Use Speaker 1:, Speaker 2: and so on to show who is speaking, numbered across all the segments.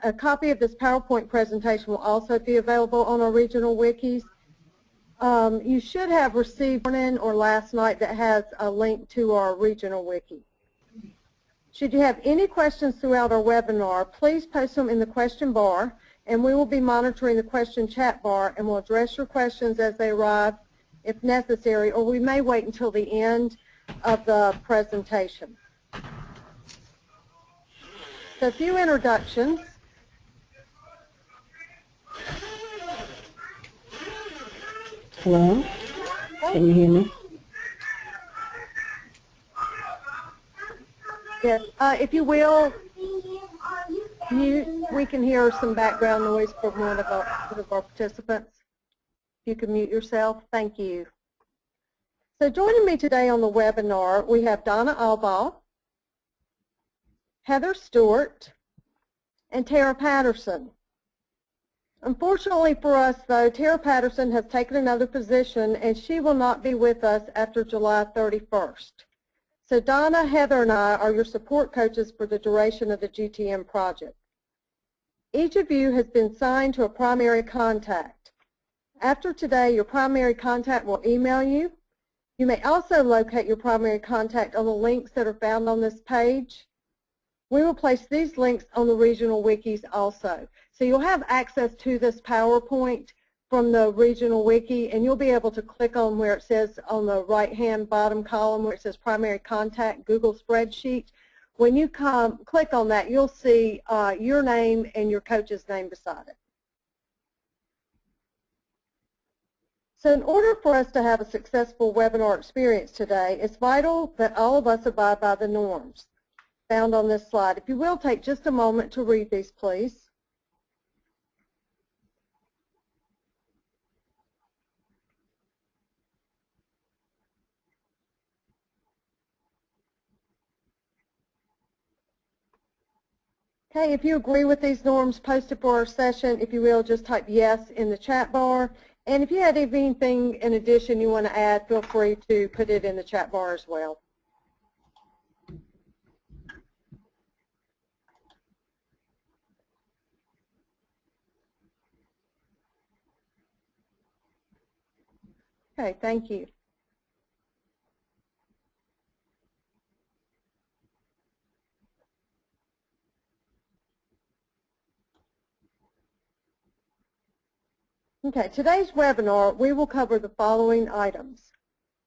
Speaker 1: A copy of this PowerPoint presentation will also be available on our regional wikis. You should have received morning or last night that has a link to our regional wiki. Should you have any questions throughout our webinar, please post them in the question bar, and we will be monitoring the question chat bar and will address your questions as they arrive if necessary, or we may wait until the end of the presentation. So a few introductions.
Speaker 2: Hello? Can you hear me?
Speaker 1: Yes. If you will, mute. We can hear some background noise from one of our participants. If you can mute yourself, thank you. So joining me today on the webinar, we have Donna Albaugh, Heather Stewart, and Tara Patterson. Unfortunately for us, though, Tara Patterson has taken another position, and she will not be with us after July 31st. So Donna, Heather, and I are your support coaches for the duration of the GTN project. Each of you has been assigned to a primary contact. After today, your primary contact will email you. You may also locate your primary contact on the links that are found on this page. We will place these links on the regional wikis also. So you'll have access to this PowerPoint from the regional wiki, and you'll be able to click on where it says on the right-hand bottom column where it says primary contact, Google Spreadsheet. When you click on that, you'll see your name and your coach's name beside it. So in order for us to have a successful webinar experience today, it's vital that all of us abide by the norms found on this slide. If you will, take just a moment to read these, please. Okay, if you agree with these norms posted for our session, if you will, just type yes in the chat bar. And if you had anything in addition you want to add, feel free to put it in the chat bar as well. Okay, thank you. Okay, today's webinar, we will cover the following items.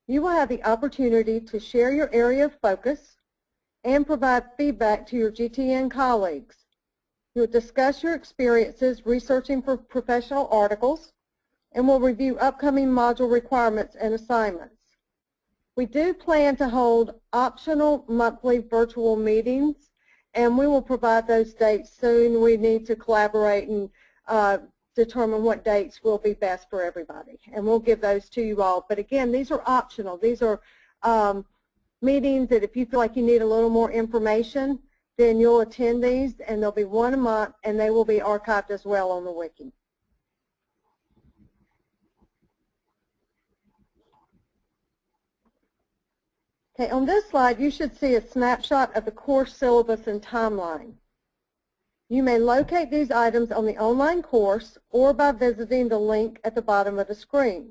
Speaker 1: You will have the opportunity to share your area of focus and provide feedback to your GTN colleagues. You'll discuss your experiences researching for professional articles, and we'll review upcoming module requirements and assignments. We do plan to hold optional monthly virtual meetings, and we will provide those dates soon. We need to collaborate and determine what dates will be best for everybody, and we'll give those to you all. But again, these are optional. These are meetings that if you feel like you need a little more information, then you'll attend these, and there'll be one a month, and they will be archived as well on the wiki. Okay, on this slide, you should see a snapshot of the course syllabus and timeline. You may locate these items on the online course or by visiting the link at the bottom of the screen.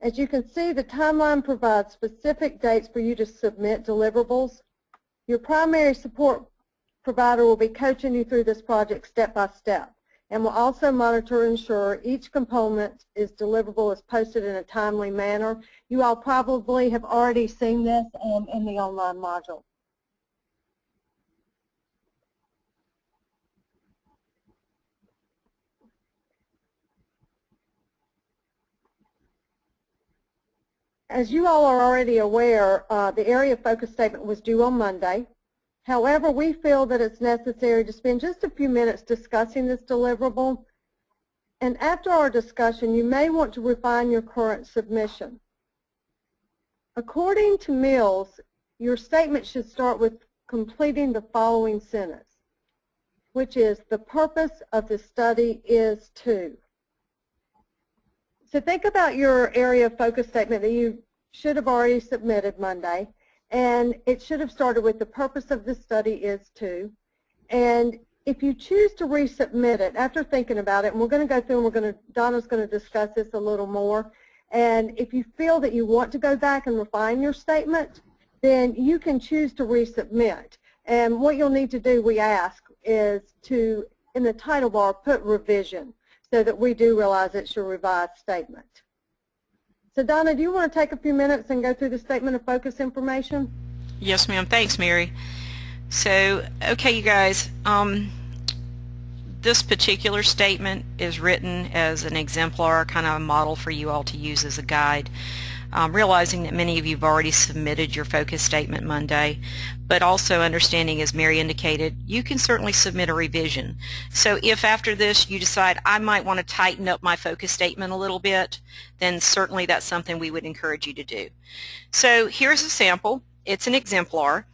Speaker 1: As you can see, the timeline provides specific dates for you to submit deliverables. Your primary support provider will be coaching you through this project step by step, and will also monitor and ensure each component is deliverable, is posted in a timely manner. You all probably have already seen this in the online module. As you all are already aware, the area focus statement was due on Monday. However, we feel that it's necessary to spend just a few minutes discussing this deliverable. And after our discussion, you may want to refine your current submission. According to Mills, your statement should start with completing the following sentence, which is, the purpose of the study is to. So think about your area of focus statement that you should have already submitted Monday, and it should have started with the purpose of the study is to. And if you choose to resubmit it after thinking about it, and we're going to go through and Donna's going to discuss this a little more, and if you feel that you want to go back and refine your statement, then you can choose to resubmit. And what you'll need to do, we ask, is to, in the title bar, put revision so that we do realize it's your revised statement. So Donna, do you want to take a few minutes and go through the statement of focus information?
Speaker 3: Yes, ma'am. Thanks, Mary. So, okay, you guys, this particular statement is written as an exemplar, kind of a model for you all to use as a guide. Realizing that many of you have already submitted your focus statement Monday, but also understanding, as Mary indicated, you can certainly submit a revision. So if after this you decide I might want to tighten up my focus statement a little bit, then certainly that's something we would encourage you to do. So here's a sample. It's an exemplar,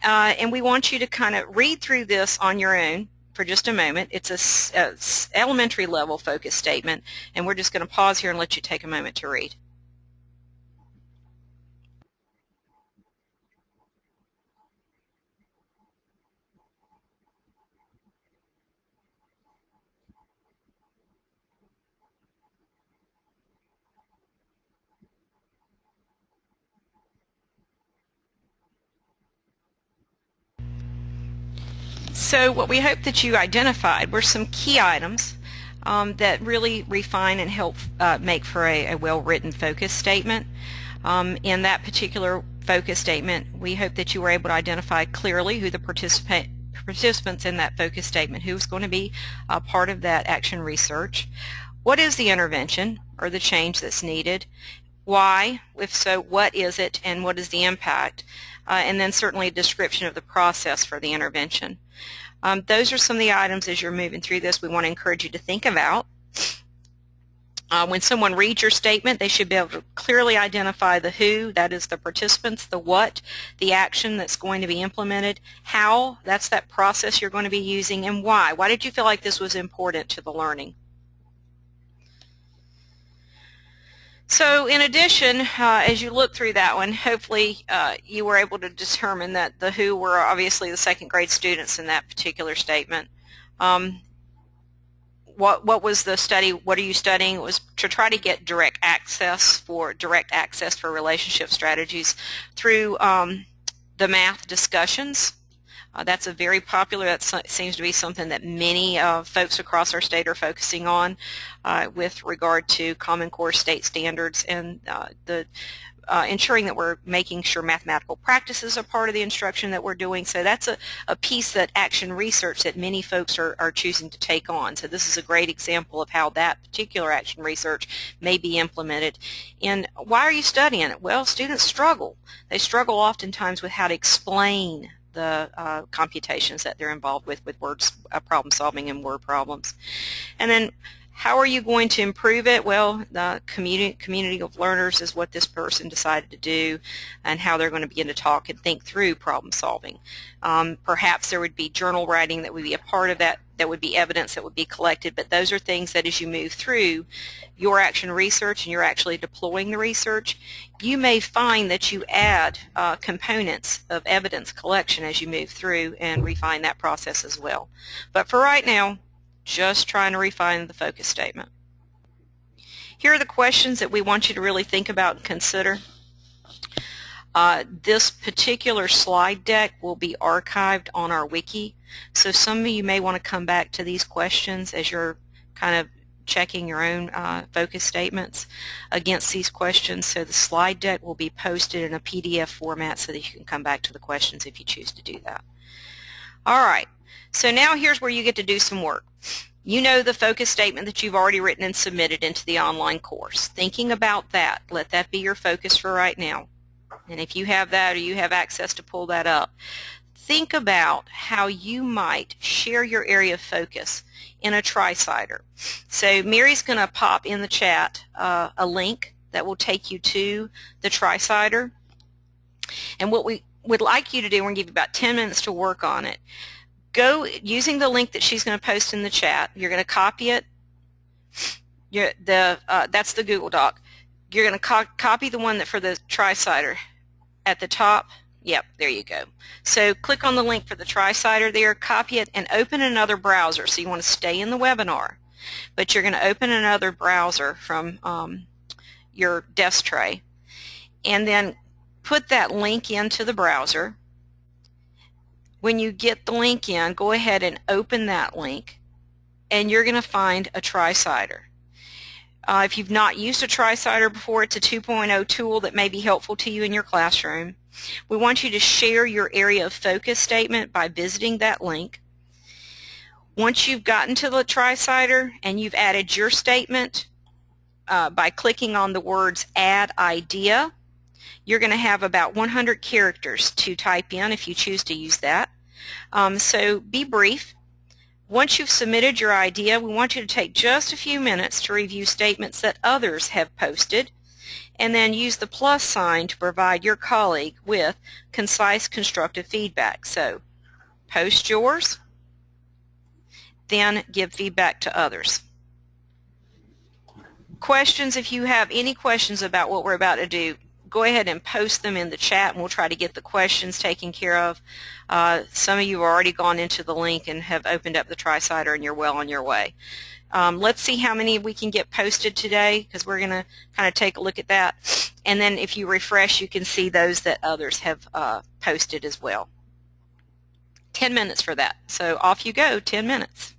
Speaker 3: and we want you to kind of read through this on your own for just a moment. It's a elementary level focus statement, and we're just going to pause here and let you take a moment to read. So what we hope that you identified were some key items that really refine and help make for a well-written focus statement. In that particular focus statement, we hope that you were able to identify clearly who the participants in that focus statement, who's going to be a part of that action research. What is the intervention or the change that's needed? Why? If so, what is it and what is the impact? And then certainly a description of the process for the intervention. Those are some of the items as you're moving through this we want to encourage you to think about. When someone reads your statement, they should be able to clearly identify the who, that is the participants, the what, the action that's going to be implemented, how, that's that process you're going to be using, and why. Why did you feel like this was important to the learning? So in addition, as you look through that one, hopefully you were able to determine that the who were obviously the second grade students in that particular statement. What was the study? What are you studying? It was to try to get direct access for relationship strategies through the math discussions. That's a very popular, that seems to be something that many folks across our state are focusing on with regard to Common Core state standards and ensuring that we're making sure mathematical practices are part of the instruction that we're doing. So that's a piece that action research that many folks are choosing to take on. So this is a great example of how that particular action research may be implemented. And why are you studying it? Well, students struggle. They struggle oftentimes with how to explain the computations that they're involved with words problem solving and word problems. And then how are you going to improve it? Well, the community of learners is what this person decided to do and how they're going to begin to talk and think through problem solving. Perhaps there would be journal writing that would be a part of that, that would be evidence that would be collected, but those are things that as you move through your action research and you're actually deploying the research, you may find that you add components of evidence collection as you move through and refine that process as well. But for right now, just trying to refine the focus statement. Here are the questions that we want you to really think about and consider. This particular slide deck will be archived on our wiki, so some of you may want to come back to these questions as you're kind of checking your own focus statements against these questions. So the slide deck will be posted in a PDF format so that you can come back to the questions if you choose to do that. All right, so now here's where you get to do some work. You know the focus statement that you've already written and submitted into the online course. Thinking about that, let that be your focus for right now. And if you have that or you have access to pull that up, think about how you might share your area of focus in a tri-sider. So Mary's going to pop in the chat a link that will take you to the tri-sider. And what we would like you to do, we're going to give you about 10 minutes to work on it. Go using the link that she's going to post in the chat. You're going to copy it. That's the Google Doc. You're going to copy the one that for the tri-sider. At the top, Yep, there you go. So click on the link for the Tri-Sider there, copy it, and open another browser. So you want to stay in the webinar, but you're going to open another browser from your desk tray, and then put that link into the browser. When you get the link in, go ahead and open that link, and you're going to find a Tri-Sider. If you've not used a Tri-Sider before, it's a 2.0 tool that may be helpful to you in your classroom. We want you to share your area of focus statement by visiting that link. Once you've gotten to the Tri-Sider and you've added your statement by clicking on the words Add Idea, you're going to have about 100 characters to type in if you choose to use that. So be brief. Once you've submitted your idea, we want you to take just a few minutes to review statements that others have posted, and then use the plus sign to provide your colleague with concise, constructive feedback. So post yours, then give feedback to others. Questions, if you have any questions about what we're about to do, go ahead and post them in the chat, and we'll try to get the questions taken care of. Some of you have already gone into the link and have opened up the Tri-Sider, and you're well on your way. Let's see how many we can get posted today, because we're going to kind of take a look at that. And then if you refresh, you can see those that others have posted as well. 10 minutes for that. So off you go, 10 minutes.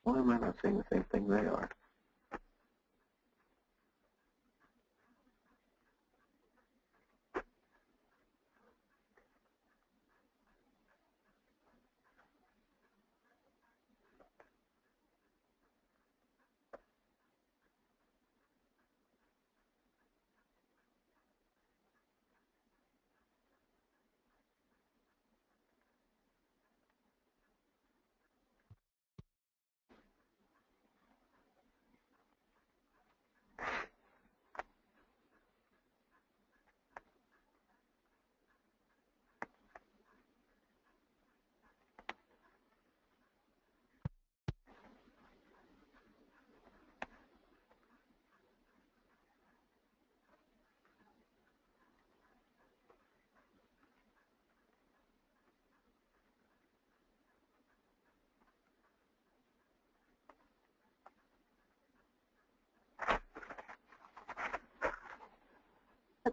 Speaker 4: Why am I not saying the same thing they are?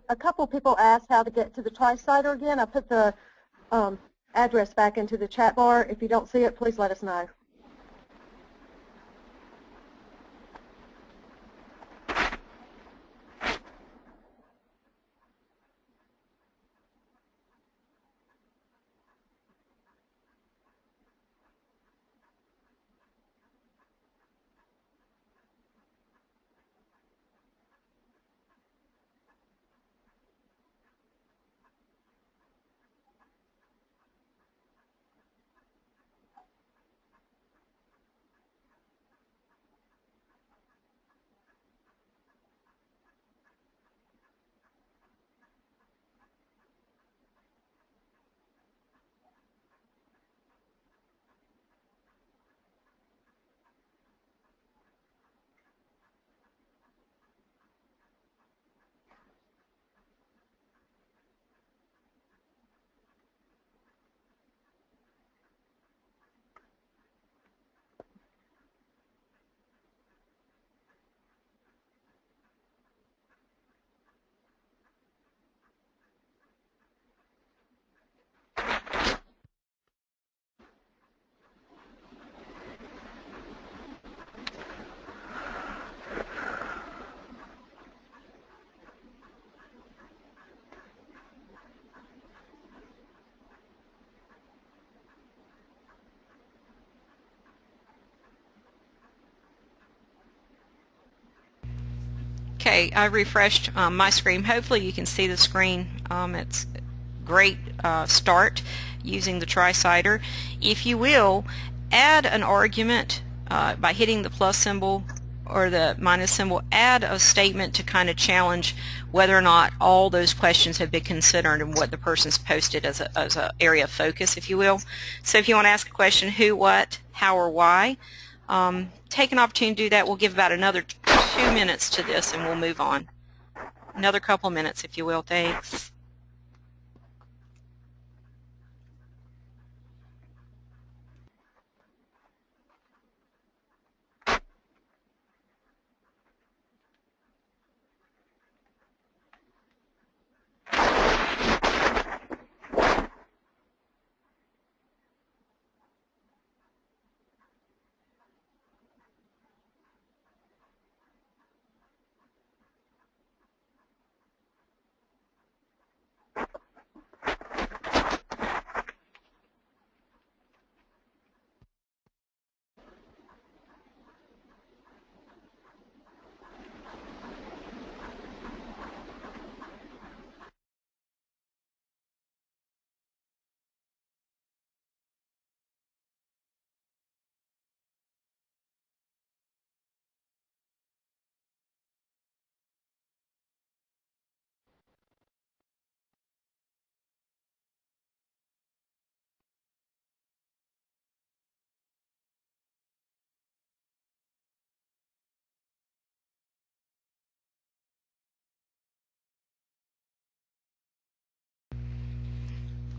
Speaker 1: A couple people asked how to get to the Tri-Sider again. I put the address back into the chat bar. If you don't see it, please let us know.
Speaker 3: Okay, I refreshed my screen. Hopefully you can see the screen. It's a great start using the Tri-Sider. If you will, add an argument by hitting the plus symbol or the minus symbol. Add a statement to kind of challenge whether or not all those questions have been considered and what the person's posted as a area of focus, if you will. So if you want to ask a question, who, what, how, or why, take an opportunity to do that. We'll give about another 2 minutes to this and we'll move on. Another couple minutes, if you will. Thanks.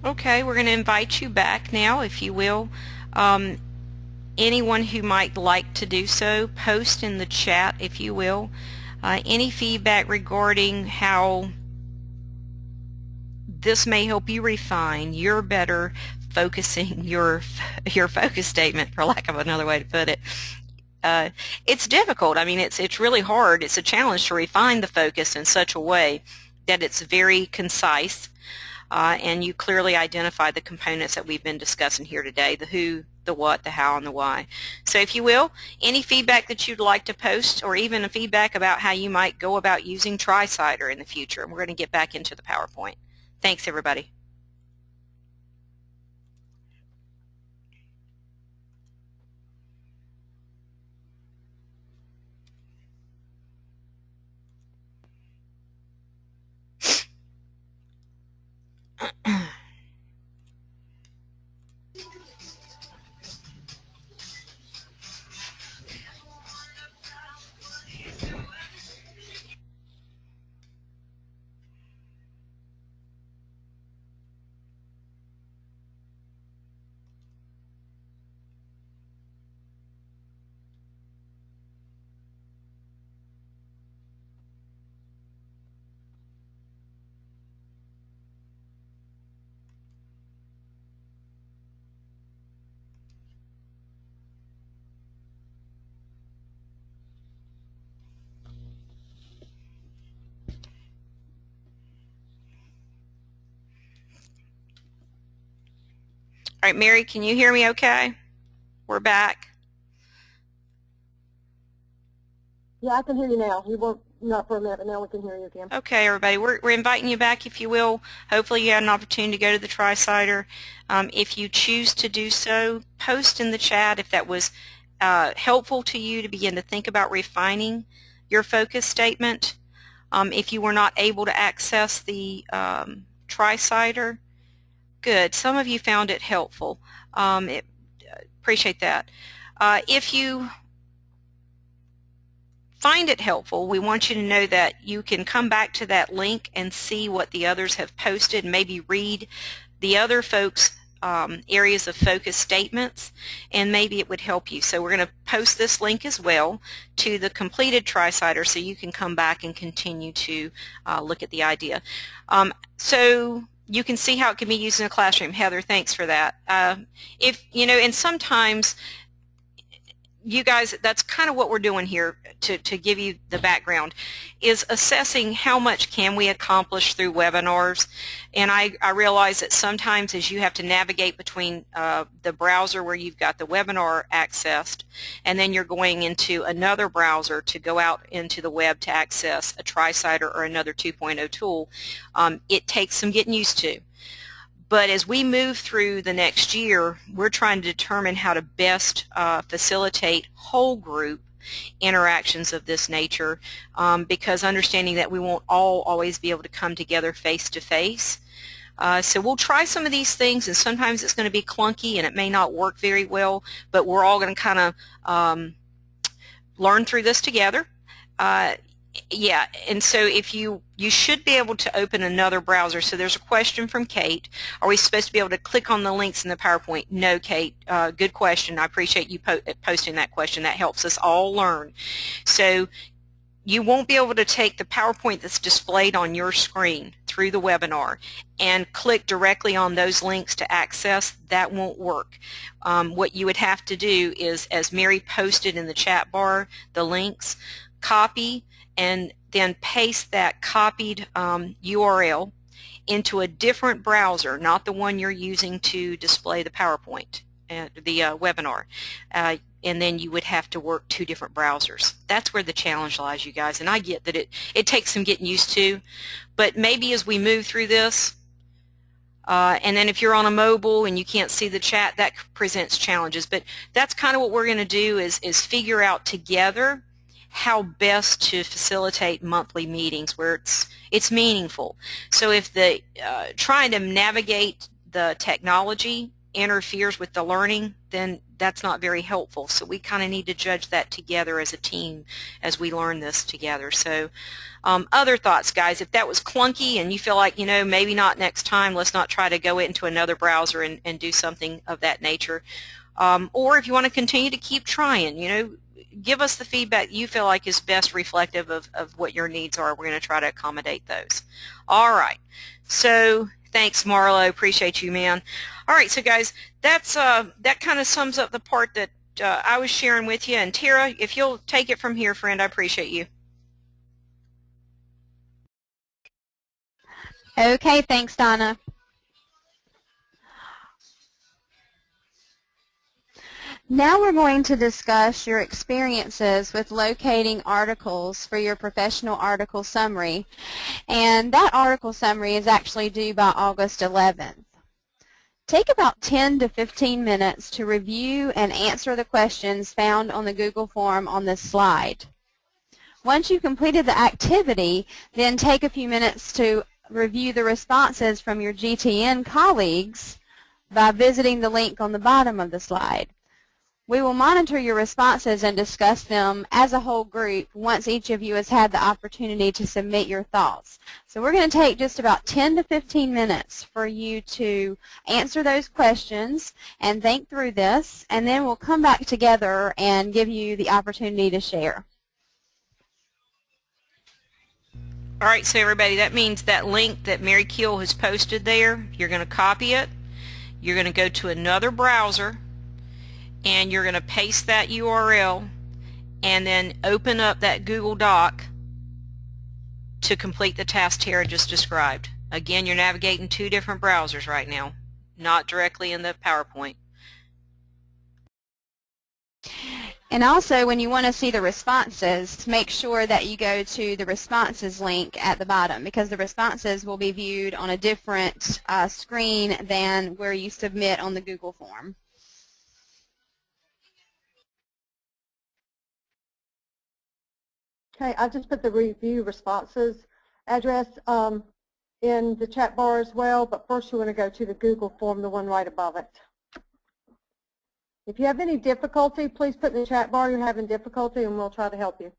Speaker 3: Okay, we're going to invite you back now, if you will. Anyone who might like to do so, post in the chat, if you will. Any feedback regarding how this may help you refine your better focusing, your focus statement, for lack of another way to put it. It's difficult. I mean, it's really hard. It's a challenge to refine the focus in such a way that it's very concise. And you clearly identify the components that we've been discussing here today, the who, the what, the how, and the why. So if you will, any feedback that you'd like to post or even a feedback about how you might go about using Tri-Sider in the future. And we're going to get back into the PowerPoint. Thanks, everybody. All right, Mary, can you hear me okay? We're back.
Speaker 1: Yeah, I can hear you now. You weren't not for a minute, but now we can hear you again.
Speaker 3: Okay, everybody, we're inviting you back, if you will. Hopefully you had an opportunity to go to the Tri-Sider. If you choose to do so, post in the chat if that was helpful to you to begin to think about refining your focus statement. If you were not able to access the Tri-Sider, good. Some of you found it helpful. Appreciate that. If you find it helpful, we want you to know that you can come back to that link and see what the others have posted, and maybe read the other folks' areas of focus statements, and maybe it would help you. So we're going to post this link as well to the completed Tri-Sider so you can come back and continue to look at the idea. So you can see how it can be used in a classroom. Heather, thanks for that. If you know, and sometimes you guys, that's kind of what we're doing here to give you the background, is assessing how much can we accomplish through webinars. And I realize that sometimes as you have to navigate between the browser where you've got the webinar accessed, and then you're going into another browser to go out into the web to access a Tri-Sider or another 2.0 tool, it takes some getting used to. But as we move through the next year, we're trying to determine how to best facilitate whole group interactions of this nature, because understanding that we won't all always be able to come together face to face. So we'll try some of these things, and sometimes it's going to be clunky and it may not work very well, but we're all going to kind of learn through this together. Yeah, and so if you should be able to open another browser. So there's a question from Kate. Are we supposed to be able to click on the links in the PowerPoint? No, Kate. Good question. I appreciate you posting that question. That helps us all learn. So you won't be able to take the PowerPoint that's displayed on your screen through the webinar and click directly on those links to access. That won't work. What you would have to do is, as Mary posted in the chat bar, the links, copy and then paste that copied URL into a different browser, not the one you're using to display the PowerPoint, the webinar. And then you would have to work two different browsers. That's where the challenge lies, you guys. And I get that it takes some getting used to, but maybe as we move through this, and then if you're on a mobile and you can't see the chat, that presents challenges. But that's kind of what we're going to do is figure out together how best to facilitate monthly meetings where it's meaningful. So if the trying to navigate the technology interferes with the learning, then that's not very helpful. So we kind of need to judge that together as a team as we learn this together. So other thoughts, guys? If that was clunky and you feel like, you know, maybe not next time, let's not try to go into another browser and do something of that nature. Or if you want to continue to keep trying, you know, give us the feedback you feel like is best reflective of what your needs are. We're going to try to accommodate those. All right. So thanks, Marlo. Appreciate you, man. All right. So, guys, that's that kind of sums up the part that I was sharing with you. And Tara, if you'll take it from here, friend, I appreciate you.
Speaker 5: Okay. Thanks, Donna. Now we're going to discuss your experiences with locating articles for your professional article summary. And that article summary is actually due by August 11th. Take about 10 to 15 minutes to review and answer the questions found on the Google form on this slide. Once you've completed the activity, then take a few minutes to review the responses from your GTN colleagues by visiting the link on the bottom of the slide. We will monitor your responses and discuss them as a whole group once each of you has had the opportunity to submit your thoughts. So we're going to take just about 10 to 15 minutes for you to answer those questions and think through this, and then we'll come back together and give you the opportunity to share.
Speaker 3: All right, so everybody, that means that link that Mary Keel has posted there, you're going to copy it, you're going to go to another browser, and you're going to paste that URL and then open up that Google Doc to complete the task Tara just described. Again, you're navigating two different browsers right now. not directly in the PowerPoint.
Speaker 5: And also, when you want to see the responses, make sure that you go to the responses link at the bottom, because the responses will be viewed on a different screen than where you submit on the Google form.
Speaker 1: Okay, I just put the review responses address in the chat bar as well, but first you want to go to the Google form, the one right above it. If you have any difficulty, please put in the chat bar you're having difficulty and we'll try to help you.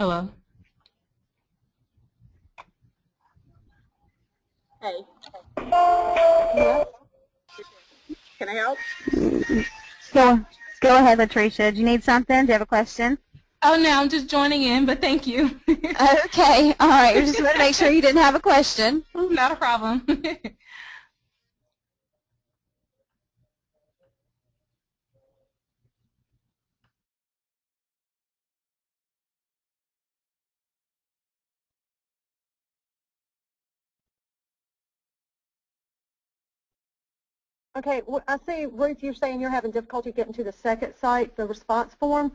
Speaker 6: Hello.
Speaker 7: Hey,
Speaker 1: Yes.
Speaker 7: can I help?
Speaker 5: Go ahead, Latricia. Do you need something? Do you have a question?
Speaker 6: Oh, no, I'm just joining in, but thank you.
Speaker 5: Okay. All right. We just want to make sure you didn't have a question.
Speaker 6: Not a problem.
Speaker 1: Okay, I see, Ruth, you're saying you're having difficulty getting to the second site, the response form.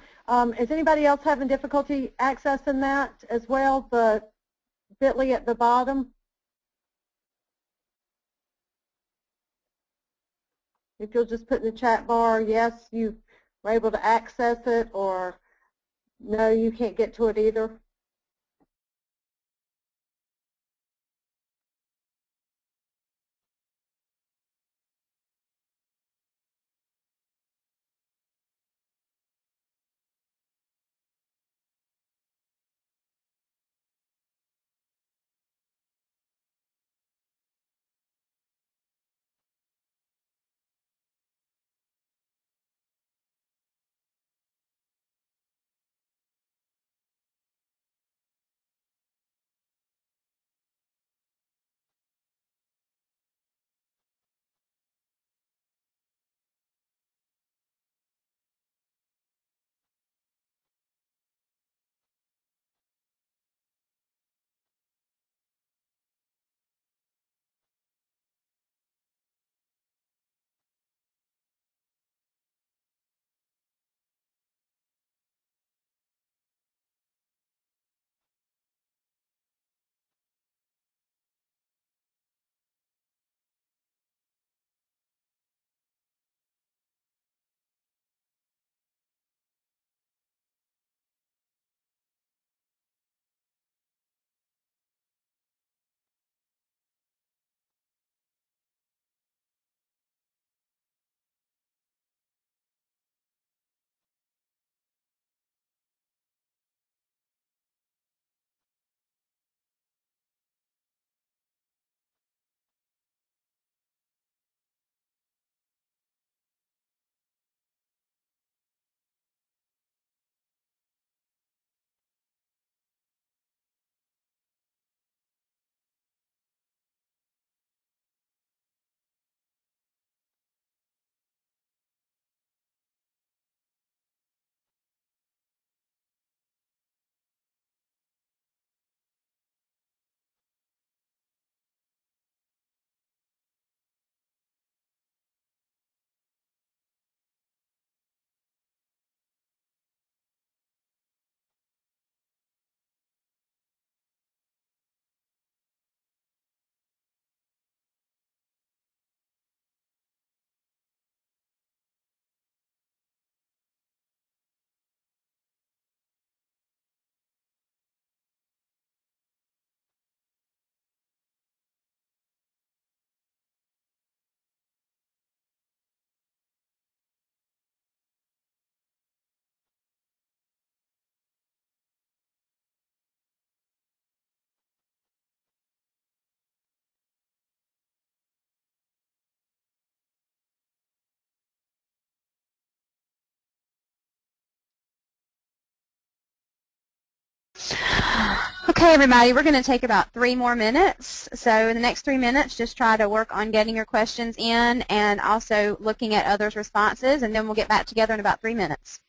Speaker 1: Is anybody else having difficulty accessing that as well, the bit.ly at the bottom? If you'll just put in the chat bar, yes, you were able to access it, or no, you can't get to it either.
Speaker 5: Okay, everybody, we're going to take about 3 more minutes. So in the next 3 minutes, just try to work on getting your questions in and also looking at others' responses, and then we'll get back together in about 3 minutes.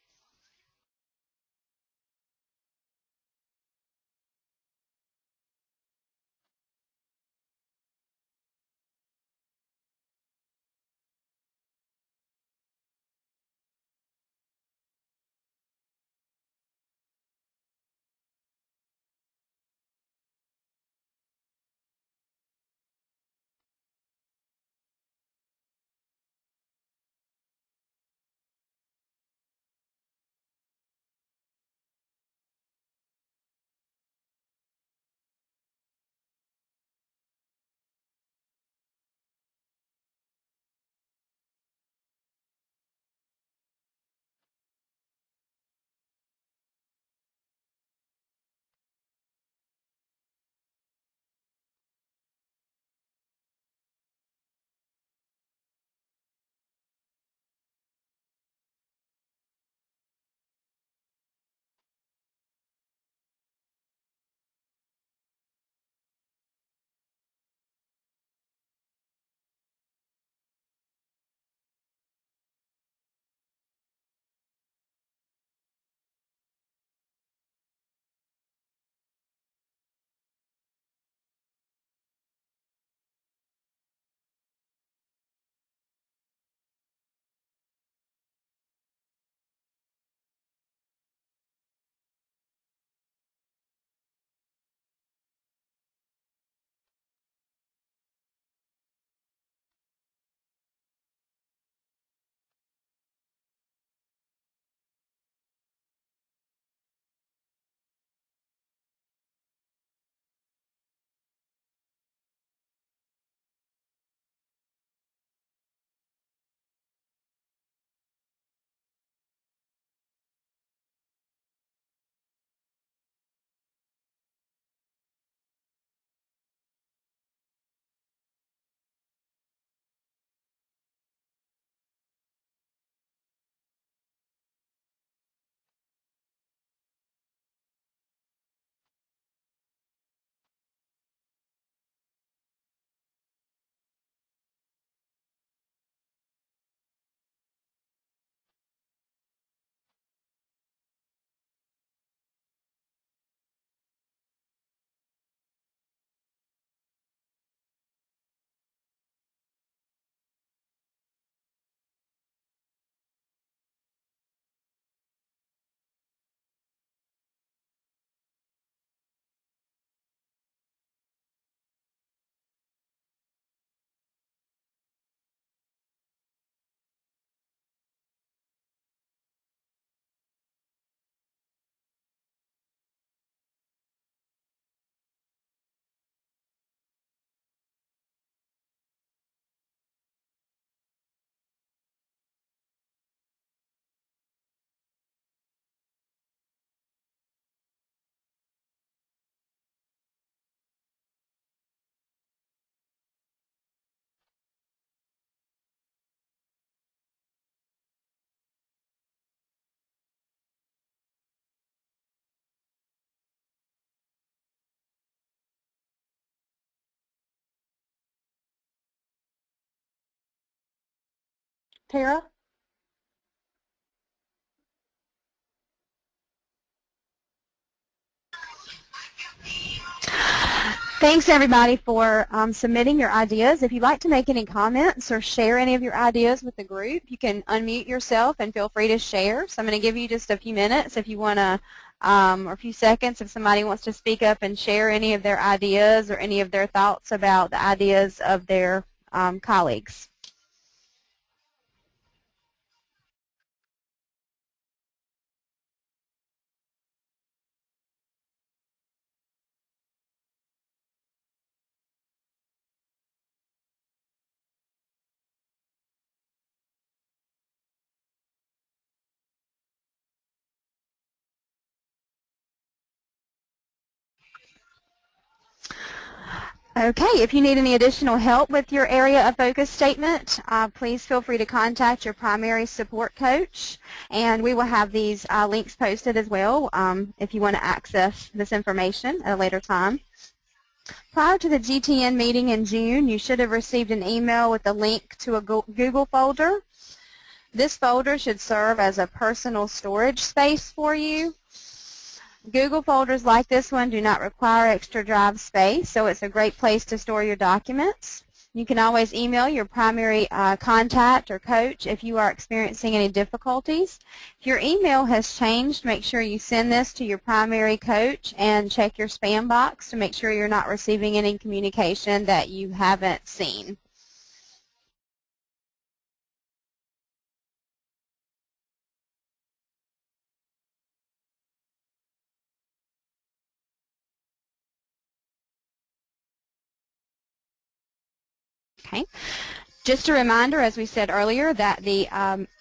Speaker 1: Tara?
Speaker 5: Thanks everybody for submitting your ideas. If you'd like to make any comments or share any of your ideas with the group, you can unmute yourself and feel free to share. So I'm going to give you just a few minutes if you want to, or a few seconds if somebody wants to speak up and share any of their ideas or any of their thoughts about the ideas of their colleagues. Okay, if you need any additional help with your area of focus statement, please feel free to contact your primary support coach, and we will have these links posted as well if you want to access this information at a later time. Prior to the GTN meeting in June, you should have received an email with a link to a Google folder. This folder should serve as a personal storage space for you. Google folders like this one do not require extra drive space, so it's a great place to store your documents. You can always email your primary contact or coach if you are experiencing any difficulties. If your email has changed, make sure you send this to your primary coach and check your spam box to make sure you're not receiving any communication that you haven't seen. Okay. Just a reminder, as we said earlier, that the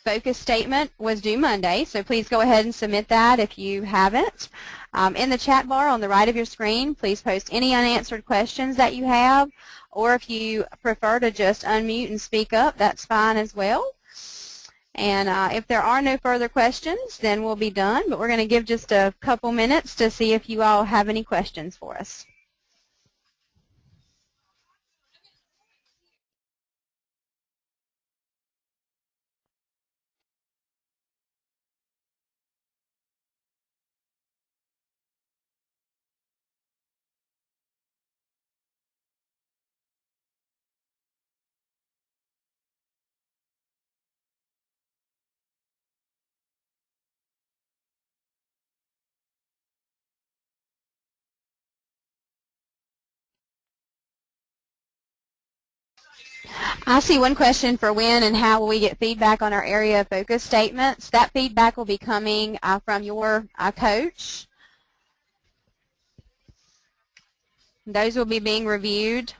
Speaker 5: focus statement was due Monday, so please go ahead and submit that if you haven't. In the chat bar on the right of your screen, please post any unanswered questions that you have, or if you prefer to just unmute and speak up, that's fine as well. And if there are no further questions, then we'll be done, but we're going to give just a couple minutes to see if you all have any questions for us. I see one question for when and how will we get feedback on our area of focus statements. That feedback will be coming from your coach. Those will be being reviewed.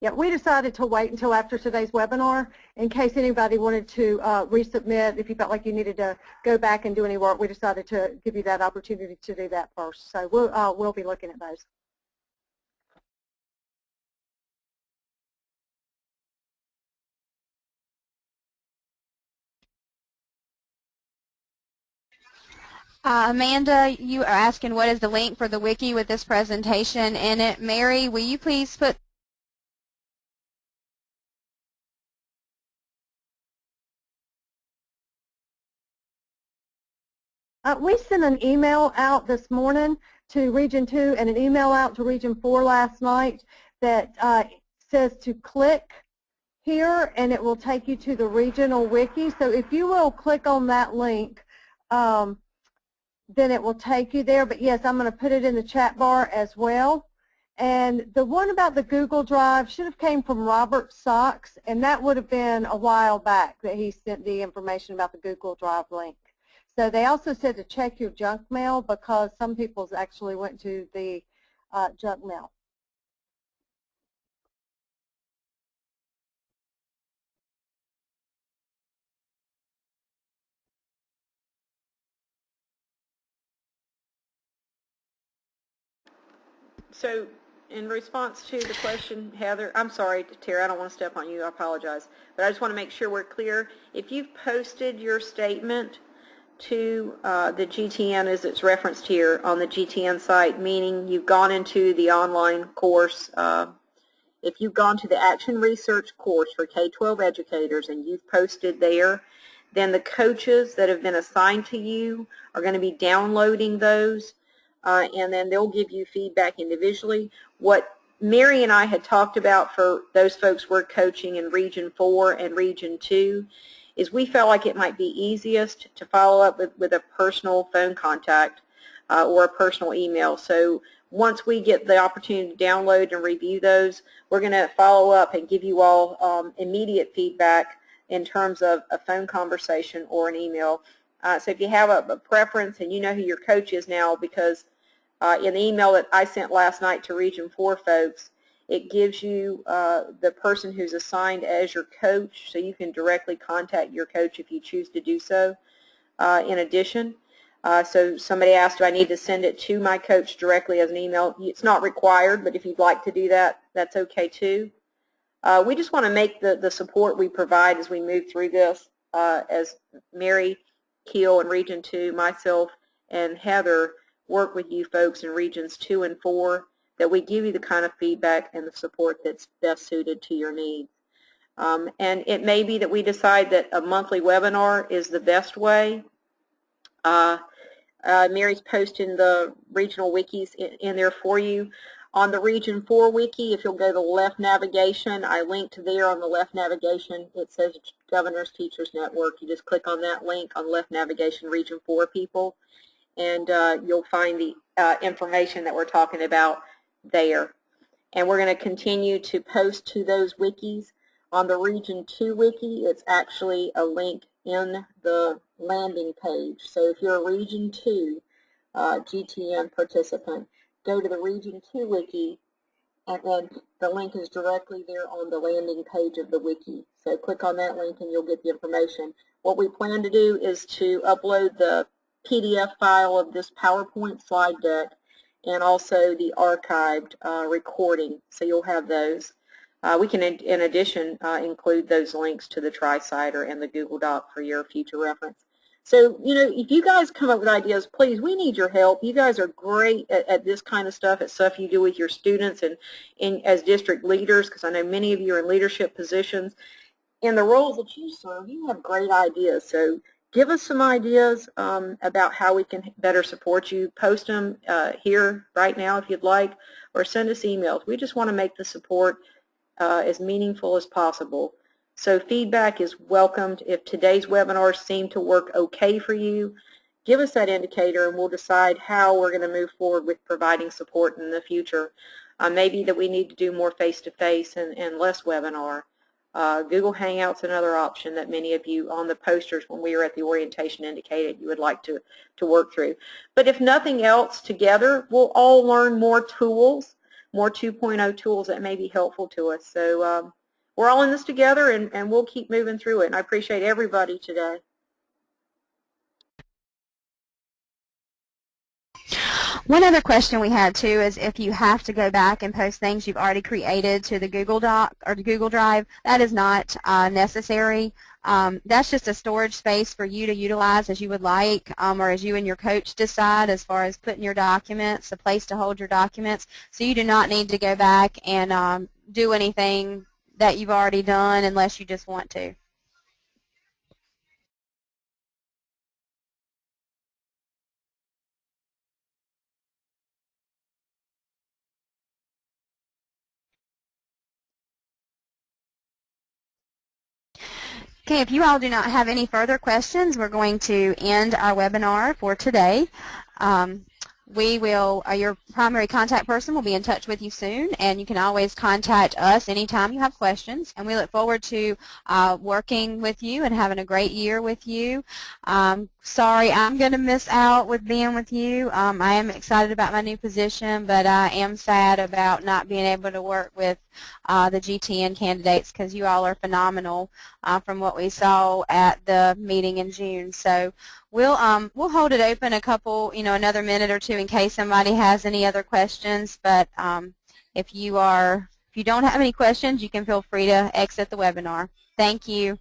Speaker 1: Yeah, we decided to wait until after today's webinar in case anybody wanted to resubmit. If you felt like you needed to go back and do any work, we decided to give you that opportunity to do that first. So we'll be looking at those.
Speaker 5: Amanda, you are asking what is the link for the wiki with this presentation in it. Mary, will you please put
Speaker 1: we sent an email out this morning to Region 2 and an email out to Region 4 last night that says to click here and it will take you to the regional wiki. So if you will click on that link, then it will take you there. But yes, I'm going to put it in the chat bar as well. And the one about the Google Drive should have came from Robert Sachs, and that would have been a while back that he sent the information about the Google Drive link. So they also said to check your junk mail because some people's actually went to the junk mail.
Speaker 7: So in response to the question, Heather, I'm sorry, Tara, I don't want to step on you. I apologize. But I just want to make sure we're clear. If you've posted your statement to the GTN as it's referenced here on the GTN site, meaning you've gone into the online course. If you've gone to the Action Research course for K-12 educators and you've posted there, then the coaches that have been assigned to you are going to be downloading those, and then they'll give you feedback individually. What Mary and I had talked about for those folks we're coaching in Region 4 and Region 2 is we felt like it might be easiest to follow up with a personal phone contact or a personal email. So once we get the opportunity to download and review those, we're going to follow up and give you all immediate feedback in terms of a phone conversation or an email. So if you have a preference and you know who your coach is now, because in the email that I sent last night to Region 4 folks, it gives you the person who's assigned as your coach, so you can directly contact your coach if you choose to do so. In addition, so somebody asked, do I need to send it to my coach directly as an email? It's not required, but if you'd like to do that, that's okay too. We just want to make the support we provide as we move through this, as Mary Keel in Region 2, myself, and Heather work with you folks in Regions 2 and 4, that we give you the kind of feedback and the support that's best suited to your needs. And it may be that we decide that a monthly webinar is the best way. Mary's posting the regional wikis in there for you. On the Region 4 wiki, if you'll go to left navigation, I linked there on the left navigation. It says Governors Teachers Network. You just click on that link on left navigation, Region 4 people, and you'll find the information that we're talking about there. And we're going to continue to post to those wikis. On the Region 2 wiki, it's actually a link in the landing page. So if you're a Region 2 GTN participant, go to the Region 2 wiki, and then the link is directly there on the landing page of the wiki. So click on that link and you'll get the information. What we plan to do is to upload the PDF file of this PowerPoint slide deck and also the archived recording, so you'll have those. We can, in addition, include those links to the TriCiter and the Google Doc for your future reference. So, you know, if you guys come up with ideas, please, we need your help. You guys are great at this kind of stuff, at stuff you do with your students and as district leaders, because I know many of you are in leadership positions. In the roles that you serve, you have great ideas. So give us some ideas about how we can better support you. Post them here right now if you'd like, or send us emails. We just want to make the support as meaningful as possible. So feedback is welcomed. If today's webinars seem to work okay for you, give us that indicator and we'll decide how we're going to move forward with providing support in the future. Maybe that we need to do more face-to-face and less webinar. Google Hangout's another option that many of you on the posters when we were at the orientation indicated you would like to work through. But if nothing else, together we'll all learn more tools, more 2.0 tools that may be helpful to us. So we're all in this together, and we'll keep moving through it. And I appreciate everybody today.
Speaker 5: One other question we had too is if you have to go back and post things you've already created to the Google Doc or the Google Drive, that is not necessary. That's just a storage space for you to utilize as you would like, or as you and your coach decide as far as putting your documents, a place to hold your documents. So you do not need to go back and do anything that you've already done unless you just want to. Okay, if you all do not have any further questions, we're going to end our webinar for today. Your primary contact person will be in touch with you soon, and you can always contact us anytime you have questions, and we look forward to working with you and having a great year with you. Sorry, I'm going to miss out with being with you. I am excited about my new position, but I am sad about not being able to work with the GTN candidates, because you all are phenomenal from what we saw at the meeting in June. So we'll hold it open another minute or two in case somebody has any other questions. But if you don't have any questions, you can feel free to exit the webinar. Thank you.